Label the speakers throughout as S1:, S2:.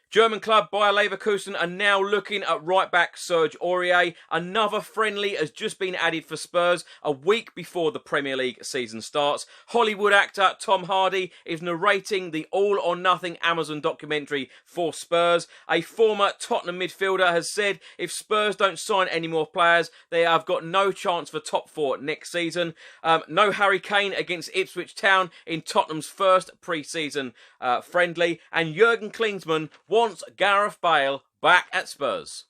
S1: German club Bayer Leverkusen are now looking at right-back Serge Aurier. Another friendly has just been added for Spurs a week before the Premier League season starts. Hollywood actor Tom Hardy is narrating the All or Nothing Amazon documentary for Spurs. A former Tottenham midfielder has said if Spurs don't sign any more players, they have got no chance for top four next season. No Harry Kane against Ipswich Town in Tottenham's first pre-season friendly. And Jurgen Klinsmann wants Gareth Bale back at Spurs.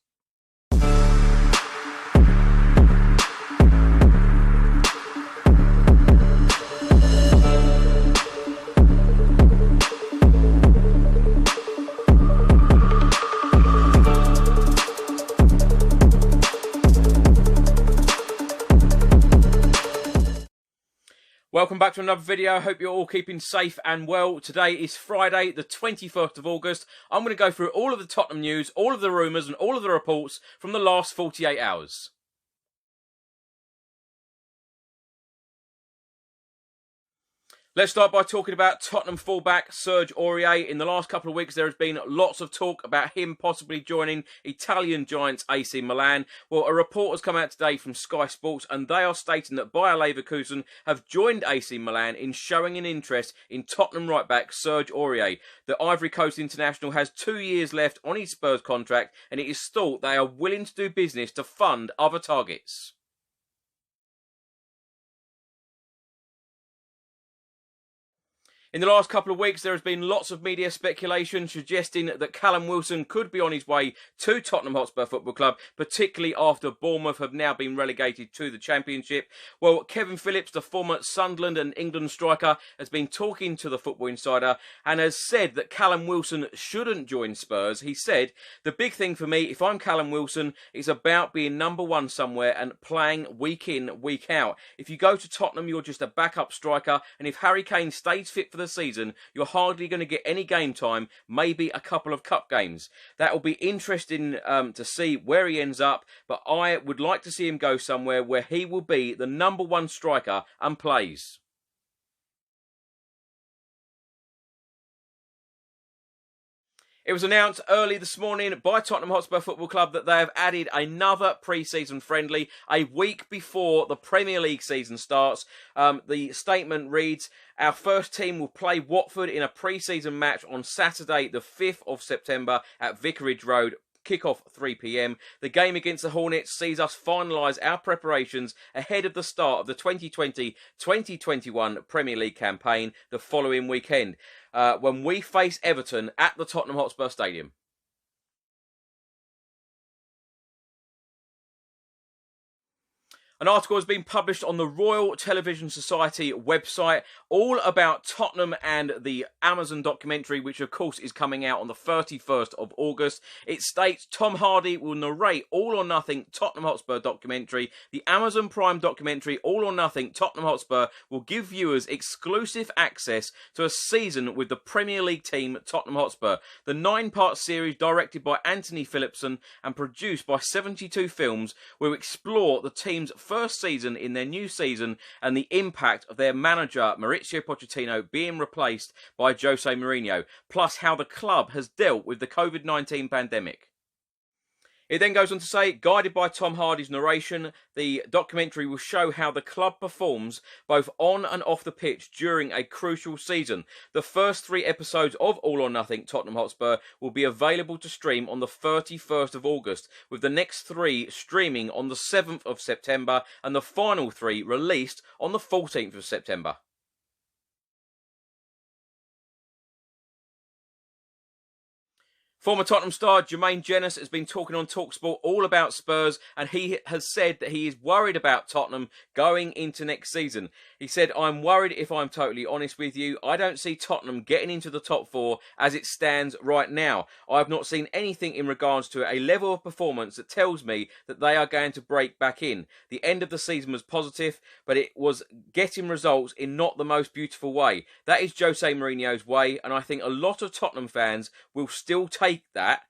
S1: Welcome back to another video. Hope you're all keeping safe and well. Today is Friday, the 21st of August. I'm going to go through all of the Tottenham news, all of the rumours and all of the reports from the last 48 hours. Let's start by talking about Tottenham fullback Serge Aurier. In the last couple of weeks, there has been lots of talk about him possibly joining Italian giants AC Milan. Well, a report has come out today from Sky Sports, and they are stating that Bayer Leverkusen have joined AC Milan in showing an interest in Tottenham right-back Serge Aurier. The Ivory Coast international has 2 years left on his Spurs contract, and it is thought they are willing to do business to fund other targets. In the last couple of weeks, there has been lots of media speculation suggesting that Callum Wilson could be on his way to Tottenham Hotspur Football Club, particularly after Bournemouth have now been relegated to the Championship. Well, Kevin Phillips, the former Sunderland and England striker, has been talking to the Football Insider and has said that Callum Wilson shouldn't join Spurs. He said, "The big thing for me, if I'm Callum Wilson, is about being number one somewhere and playing week in, week out. If you go to Tottenham, you're just a backup striker, and if Harry Kane stays fit for the season, you're hardly going to get any game time, maybe a couple of cup games. That will be interesting to see where he ends up, but I would like to see him go somewhere where he will be the number one striker and plays." It was announced early this morning by Tottenham Hotspur Football Club that they have added another pre-season friendly a week before the Premier League season starts. The statement reads, "Our first team will play Watford in a pre-season match on Saturday, the 5th of September at Vicarage Road. Kick-off 3 p.m. The game against the Hornets sees us finalise our preparations ahead of the start of the 2020-2021 Premier League campaign the following weekend, when we face Everton at the Tottenham Hotspur Stadium." An article has been published on the Royal Television Society website all about Tottenham and the Amazon documentary, which of course is coming out on the 31st of August. It states Tom Hardy will narrate All or Nothing Tottenham Hotspur documentary. The Amazon Prime documentary All or Nothing Tottenham Hotspur will give viewers exclusive access to a season with the Premier League team Tottenham Hotspur. The 9-part series, directed by Anthony Phillipson and produced by 72 Films, will explore the team's first season in their new season and the impact of their manager Mauricio Pochettino being replaced by Jose Mourinho, plus how the club has dealt with the COVID-19 pandemic. It then goes on to say, guided by Tom Hardy's narration, the documentary will show how the club performs both on and off the pitch during a crucial season. The first 3 episodes of All or Nothing Tottenham Hotspur will be available to stream on the 31st of August, with the next 3 streaming on the 7th of September and the final 3 released on the 14th of September. Former Tottenham star Jermaine Jenas has been talking on TalkSport all about Spurs, and he has said that he is worried about Tottenham going into next season. He said, "I'm worried, if I'm totally honest with you. I don't see Tottenham getting into the top 4 as it stands right now. I have not seen anything in regards to a level of performance that tells me that they are going to break back in. The end of the season was positive, but it was getting results in not the most beautiful way. That is Jose Mourinho's way, and I think a lot of Tottenham fans will still take that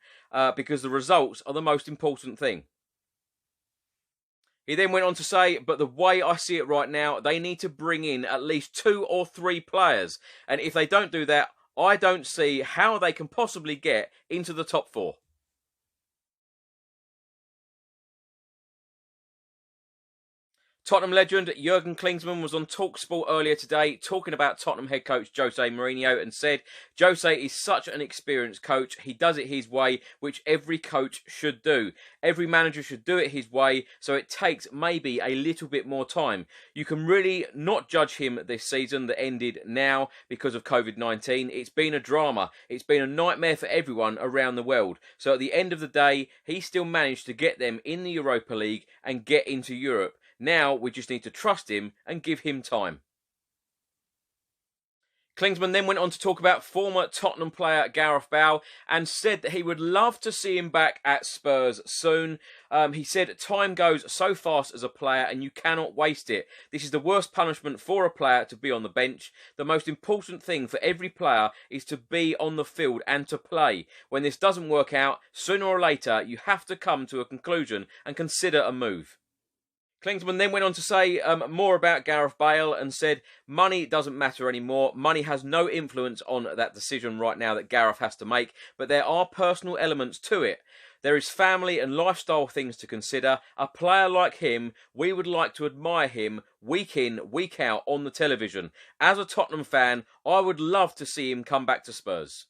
S1: because the results are the most important thing." He then went on to say, "But the way I see it right now, they need to bring in at least 2 or 3 players. And if they don't do that, I don't see how they can possibly get into the top 4. Tottenham legend Jurgen Klinsmann was on TalkSport earlier today talking about Tottenham head coach Jose Mourinho and said, Jose is such an experienced coach, he does it his way, which every coach should do. Every manager should do it his way, so it takes maybe a little bit more time. You can really not judge him this season that ended now because of COVID-19. It's been a drama. It's been a nightmare for everyone around the world. So at the end of the day, he still managed to get them in the Europa League and get into Europe. Now we just need to trust him and give him time. Klinsmann then went on to talk about former Tottenham player Gareth Bale and said that he would love to see him back at Spurs soon. He said, time goes so fast as a player and you cannot waste it. This is the worst punishment for a player to be on the bench. The most important thing for every player is to be on the field and to play. When this doesn't work out, sooner or later you have to come to a conclusion and consider a move. Klinsmann then went on to say more about Gareth Bale and said, money doesn't matter anymore. Money has no influence on that decision right now that Gareth has to make, but there are personal elements to it. There is family and lifestyle things to consider. A player like him, we would like to admire him week in, week out on the television. As a Tottenham fan, I would love to see him come back to Spurs.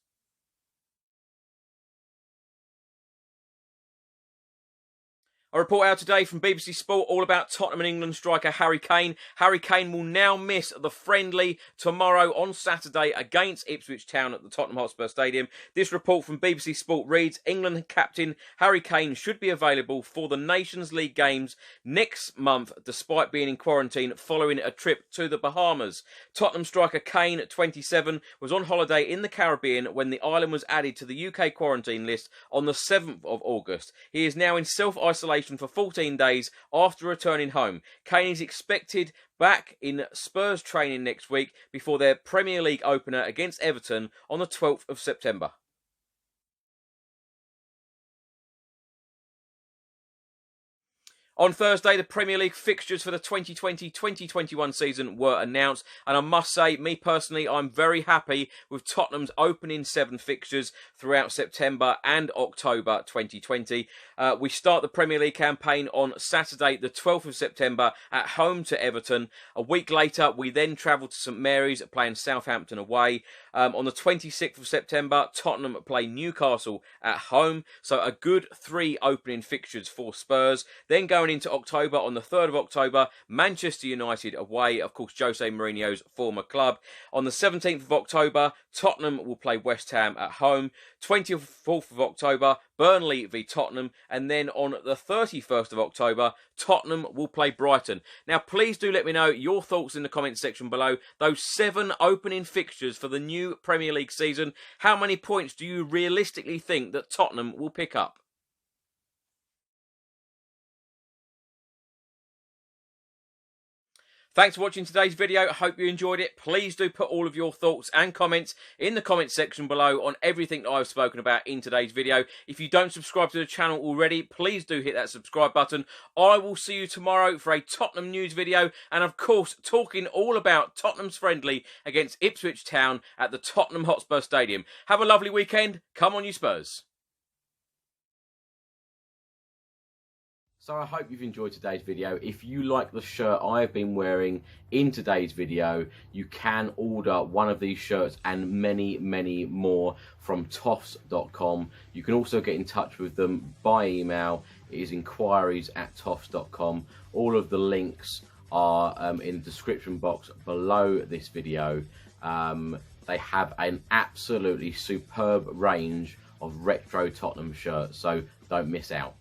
S1: A report out today from BBC Sport all about Tottenham and England striker Harry Kane. Harry Kane will now miss the friendly tomorrow on Saturday against Ipswich Town at the Tottenham Hotspur Stadium. This report from BBC Sport reads, England captain Harry Kane should be available for the Nations League games next month despite being in quarantine following a trip to the Bahamas. Tottenham striker Kane, 27, was on holiday in the Caribbean when the island was added to the UK quarantine list on the 7th of August. He is now in self-isolation for 14 days after returning home. Kane is expected back in Spurs training next week before their Premier League opener against Everton on the 12th of September. On Thursday, the Premier League fixtures for the 2020-2021 season were announced, and I must say, me personally, I'm very happy with Tottenham's opening 7 fixtures throughout September and October 2020. We start the Premier League campaign on Saturday, the 12th of September, at home to Everton. A week later, we then travel to St Mary's, playing Southampton away. On the 26th of September, Tottenham play Newcastle at home, so a good 3 opening fixtures for Spurs. Then going into October, on the 3rd of October, Manchester United away, of course Jose Mourinho's former club. On the 17th of October, Tottenham will play West Ham at home. 24th of October, Burnley v Tottenham, and then on the 31st of October, Tottenham will play Brighton. Now, please do let me know your thoughts in the comments section below. Those 7 opening fixtures for the new Premier League season, how many points do you realistically think that Tottenham will pick up? Thanks for watching today's video. I hope you enjoyed it. Please do put all of your thoughts and comments in the comments section below on everything that I've spoken about in today's video. If you don't subscribe to the channel already, please do hit that subscribe button. I will see you tomorrow for a Tottenham news video and, of course, talking all about Tottenham's friendly against Ipswich Town at the Tottenham Hotspur Stadium. Have a lovely weekend. Come on, you Spurs. So I hope you've enjoyed today's video. If you like the shirt I've been wearing in today's video, you can order one of these shirts and many, many more from toffs.com. You can also get in touch with them by email. It is enquiries@toffs.com. All of the links are in the description box below this video. They have an absolutely superb range of retro Tottenham shirts, so don't miss out.